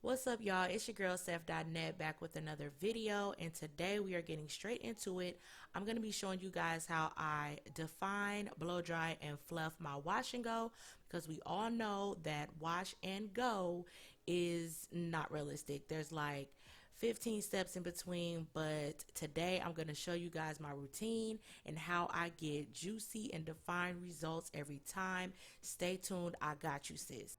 What's up, y'all? It's your girl Stefdotnet back with another video, and today we are getting straight into it. I'm going to be showing you guys how I define, blow dry, and fluff my wash and go, because we all know that wash and go is not realistic. There's like 15 steps in between, but today I'm going to show you guys my routine and how I get juicy and defined results every time. Stay tuned. I got you, sis.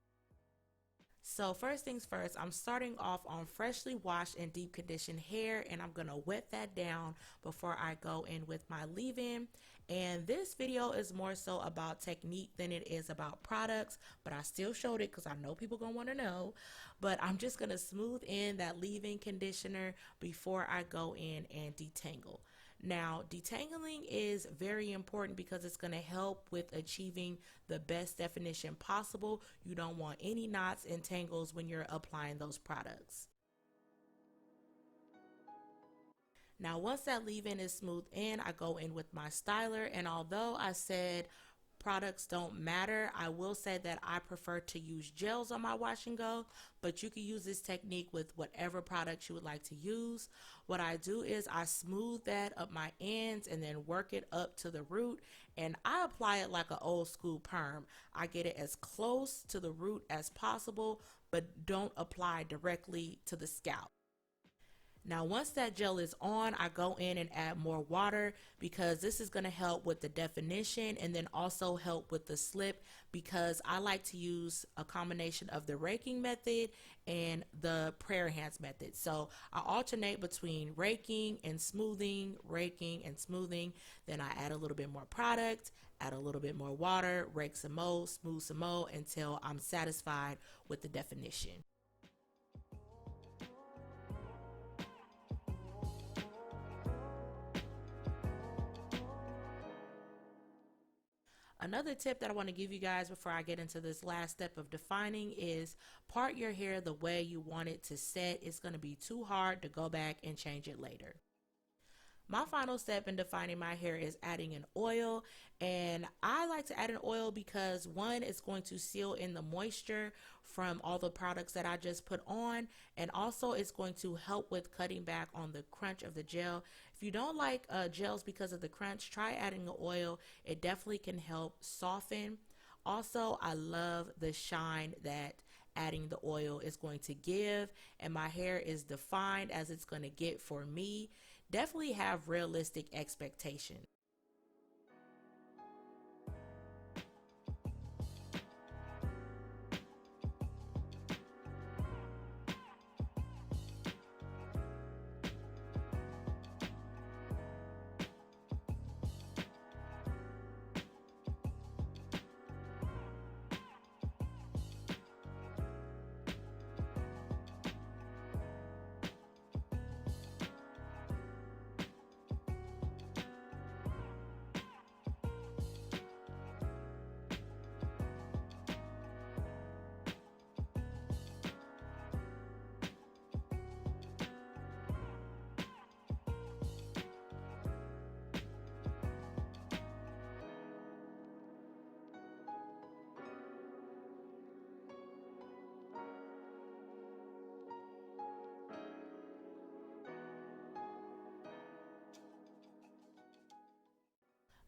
So first things first, I'm starting off on freshly washed and deep conditioned hair, and I'm gonna wet that down before I go in with my leave-in. And this video is more so about technique than it is about products, but I still showed it because I know people gonna want to know. But I'm just gonna smooth in that leave-in conditioner before I go in and detangle. Now, detangling is very important because it's going to help with achieving the best definition possible. You don't want any knots and tangles when you're applying those products. Now, once that leave-in is smoothed in, I go in with my styler, and although I said products don't matter, I will say that I prefer to use gels on my wash and go, but you can use this technique with whatever products you would like to use. What I do is I smooth that up my ends and then work it up to the root, and I apply it like an old school perm. I get it as close to the root as possible, but don't apply directly to the scalp. Now, once that gel is on, I go in and add more water because this is going to help with the definition and then also help with the slip, because I like to use a combination of the raking method and the prayer hands method. So I alternate between raking and smoothing, then I add a little bit more product, add a little bit more water, rake some more, smooth some more until I'm satisfied with the definition. Another tip that I want to give you guys before I get into this last step of defining is part your hair the way you want it to set. It's going to be too hard to go back and change it later. My final step in defining my hair is adding an oil, and I like to add an oil because one, it's going to seal in the moisture from all the products that I just put on, and also it's going to help with cutting back on the crunch of the gel. If you don't like gels because of the crunch, try adding an oil. It definitely can help soften. Also, I love the shine that adding the oil is going to give, and my hair is defined as it's going to get for me. Definitely have realistic expectations.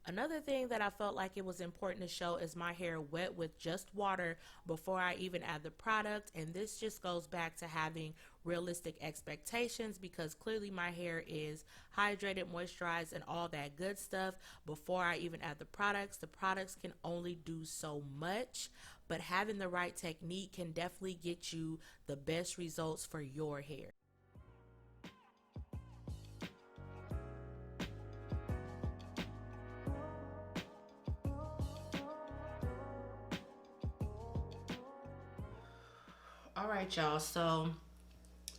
Another thing that I felt like it was important to show is my hair wet with just water before I even add the product. And this just goes back to having realistic expectations, because clearly my hair is hydrated, moisturized, and all that good stuff before I even add the products. The products can only do so much, but having the right technique can definitely get you the best results for your hair. All right, y'all, so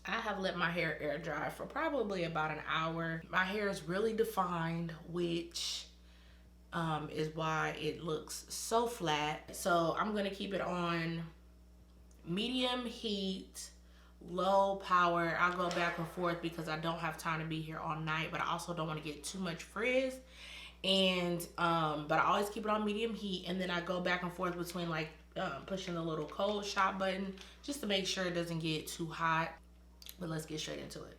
I have let my hair air dry for probably about an hour. My hair is really defined, which is why it looks so flat. So I'm gonna keep it on medium heat, low power. I'll go back and forth because I don't have time to be here all night, but I also don't want to get too much frizz. And but I always keep it on medium heat, and then I go back and forth between like pushing the little cold shot button just to make sure it doesn't get too hot. But let's get straight into it.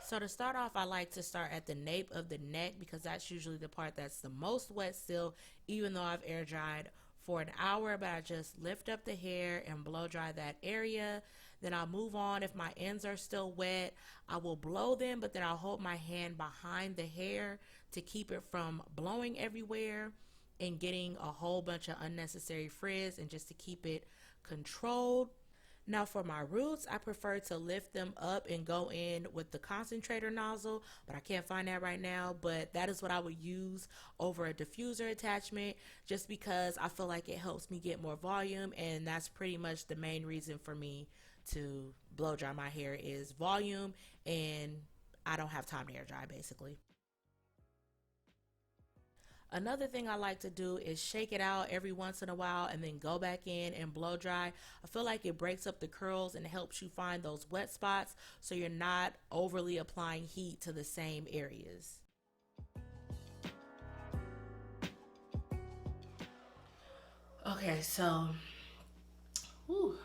So to start off, I like to start at the nape of the neck because that's usually the part that's the most wet still, even though I've air dried for an hour. But I just lift up the hair and blow dry that area. Then I'll move on. If my ends are still wet, I will blow them, but then I'll hold my hand behind the hair to keep it from blowing everywhere and getting a whole bunch of unnecessary frizz, and just to keep it controlled. Now for my roots, I prefer to lift them up and go in with the concentrator nozzle, but I can't find that right now. But that is what I would use over a diffuser attachment, just because I feel like it helps me get more volume, and that's pretty much the main reason for me to blow dry my hair is volume, and I don't have time to air dry basically. Another thing I like to do is shake it out every once in a while and then go back in and blow dry. I feel like it breaks up the curls and helps you find those wet spots so you're not overly applying heat to the same areas. Okay, so whew,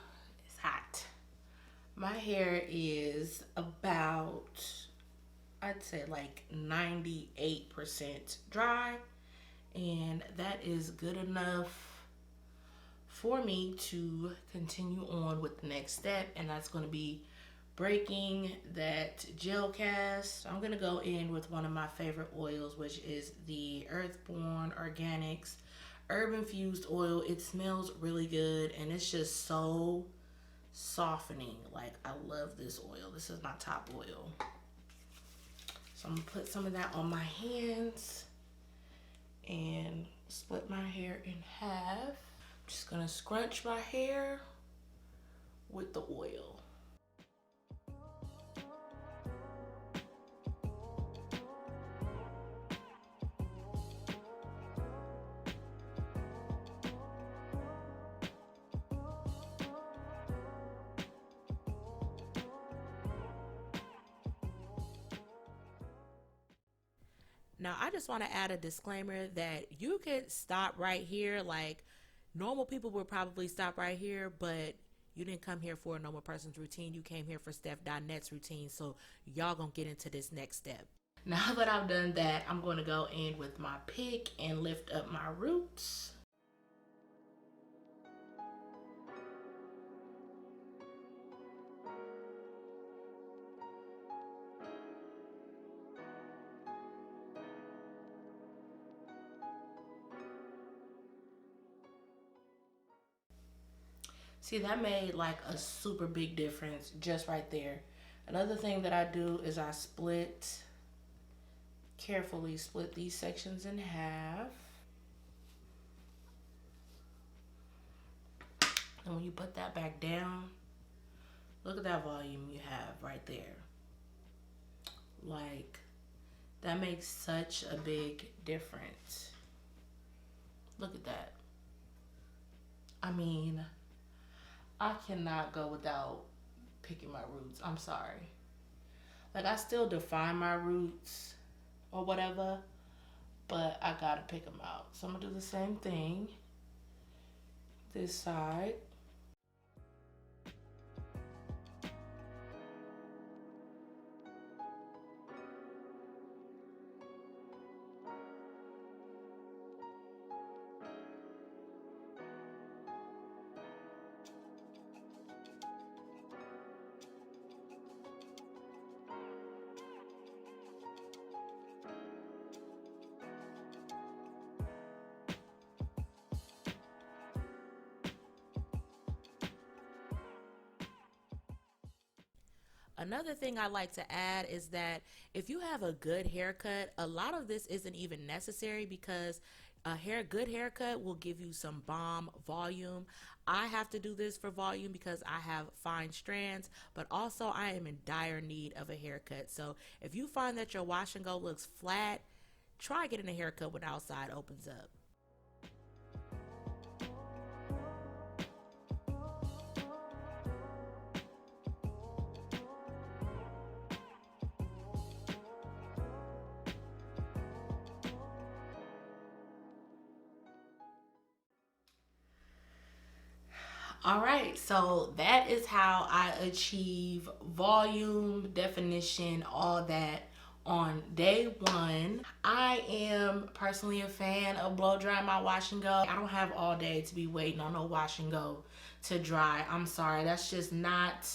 it's hot. My hair is about, I'd say like 98% dry, and that is good enough for me to continue on with the next step, and that's going to be breaking that gel cast. I'm going to go in with one of my favorite oils, which is the Earthborn Organics Herb Infused Oil. It smells really good, and it's just so softening. Like, I love this oil. This is my top oil. So I'm going to put some of that on my hands and split my hair in half. I'm just gonna scrunch my hair with the oil. Now, I just want to add a disclaimer that you could stop right here. Like, normal people would probably stop right here, but you didn't come here for a normal person's routine. You came here for Stefdotnet's routine. So, y'all gonna get into this next step. Now that I've done that, I'm going to go in with my pick and lift up my roots. See, that made like a super big difference just right there. Another thing that I do is I carefully split these sections in half. And when you put that back down, look at that volume you have right there. Like, that makes such a big difference. Look at that. I mean, I cannot go without picking my roots. I'm sorry. Like, I still define my roots or whatever, but I gotta pick them out. So I'm gonna do the same thing this side. Another thing I like to add is that if you have a good haircut, a lot of this isn't even necessary because a good haircut will give you some bomb volume. I have to do this for volume because I have fine strands, but also I am in dire need of a haircut. So if you find that your wash and go looks flat, try getting a haircut when outside opens up. All right, so that is how I achieve volume, definition, all that on day one. I am personally a fan of blow drying my wash and go. I don't have all day to be waiting on no wash and go to dry. I'm sorry, that's just not,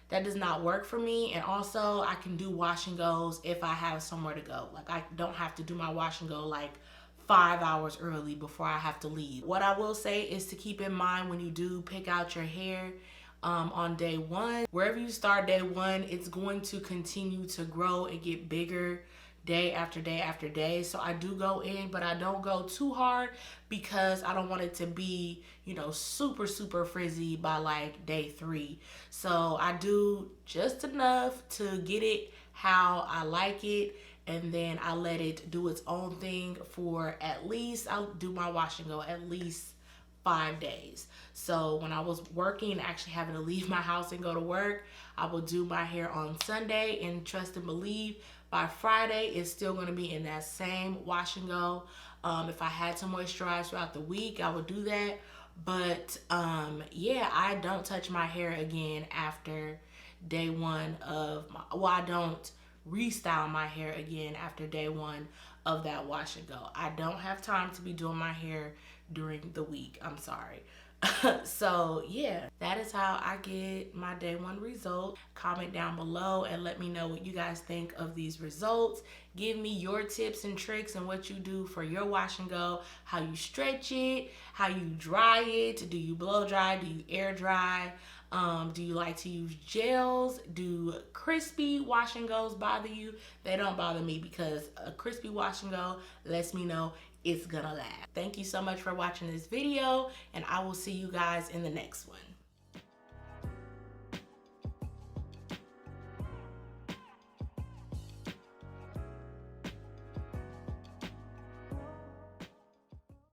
that does not work for me. And also, I can do wash and goes if I have somewhere to go. Like, I don't have to do my wash and go like 5 hours early before I have to leave. What I will say is to keep in mind when you do pick out your hair on day one, wherever you start day one, it's going to continue to grow and get bigger day after day after day. So I do go in, but I don't go too hard because I don't want it to be, you know, super, super frizzy by like day three. So I do just enough to get it how I like it, and then I let it do its own thing for at least, I'll do my wash and go at least 5 days. So when I was working, actually having to leave my house and go to work, I would do my hair on Sunday, and trust and believe by Friday it's still going to be in that same wash and go. If I had to moisturize throughout the week, I would do that. But yeah, I don't touch my hair again after day one of my, well, I don't restyle my hair again after day one of that wash and go. I don't have time to be doing my hair during the week. I'm sorry. So yeah, that is how I get my day one result. Comment down below and let me know what you guys think of these results. Give me your tips and tricks and what you do for your wash and go, how you stretch it, how you dry it. Do you blow dry? Do you air dry? Do you like to use gels? Do crispy wash and goes bother you? They don't bother me because a crispy wash and go lets me know it's gonna last. Thank you so much for watching this video, and I will see you guys in the next one.